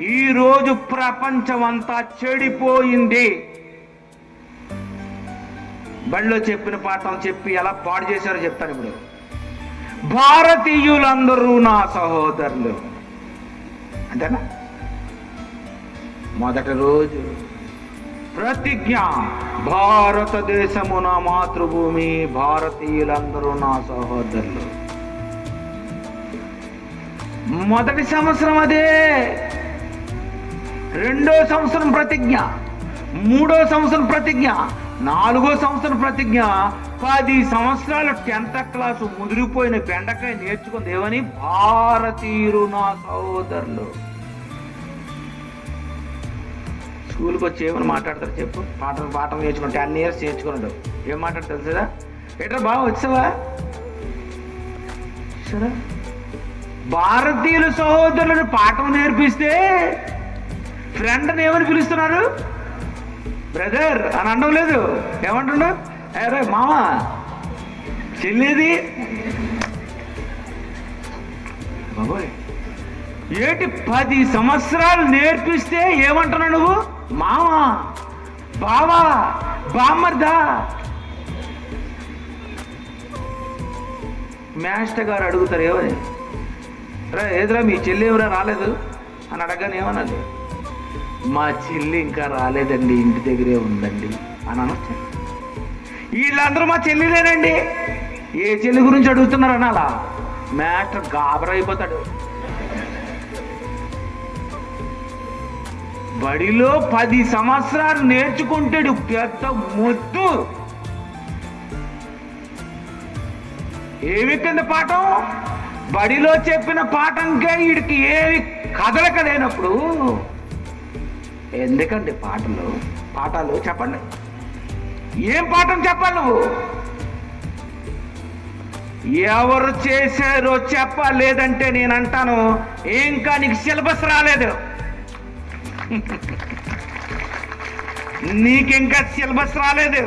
ఈరోజు ప్రపంచం అంతా చెడిపోయింది. బడిలో చెప్పిన పాఠం చెప్పి ఎలా పాడు చేశారో చెప్తాను ఇప్పుడు. భారతీయులందరూ నా సహోదరులు అంతేనా? మొదటి రోజు ప్రతిజ్ఞ, భారతదేశము నా మాతృభూమి, భారతీయులందరూ నా సహోదరులు. మొదటి సంవత్సరం అదే, రెండో సంవత్సరం ప్రతిజ్ఞ, మూడో సంవత్సరం ప్రతిజ్ఞ, నాలుగో సంవత్సరం ప్రతిజ్ఞ. 10 సంవత్సరాలు 10th క్లాసు ముదిరిపోయిన బెండకాయ నేర్చుకుంది ఏమని? భారతీయులు నా సహోదరులు. స్కూల్కి వచ్చి ఏమని మాట్లాడతారు చెప్పు? పాఠం నేర్చుకుని 10 years నేర్చుకున్నాడు. ఏం మాట్లాడతారు తెలుసా? ఎట్లా బాగా వచ్చావా? సరే, భారతీయుల సహోదరులను పాఠం నేర్పిస్తే ఫ్రెండ్ని ఏమని పిలుస్తున్నారు? బ్రదర్ అని అనడం లేదు. ఏమంటున్నాడు? అరే మామ, చెల్లేది బాబోయ్. ఏంటి 10 సంవత్సరాలు నేర్పిస్తే ఏమంటున్నావు నువ్వు? మామ, బావా, బామ్మర్దా. మాస్టర్ గారు అడుగుతారు ఏమని? రా ఏదిరా మీ చెల్లి ఎవరా రాలేదు అని అడగని ఏమన్నది? మా చెల్లి ఇంకా రాలేదండి, ఇంటి దగ్గరే ఉందండి అని అనొచ్చు. వీళ్ళందరూ మా చెల్లిలేనండి, ఏ చెల్లి గురించి అడుగుతున్నారు అనాలా? మాస్టర్ గాబరా అయిపోతాడు. బడిలో 10 సంవత్సరాలు నేర్చుకుంటాడు పెద్ద మొద్దు. ఏమి కింద పాఠం? బడిలో చెప్పిన పాఠంకే వీడికి ఏమి కదలక లేనప్పుడు ఎందుకండి పాఠాలు చెప్పండి. ఏం పాఠం చెప్పాలి నువ్వు? ఎవరు చేశారో చెప్పలేదంటే నేను అంటాను ఇంకా నీకు సిలబస్ రాలేదు. నీకింకా సిలబస్ రాలేదు.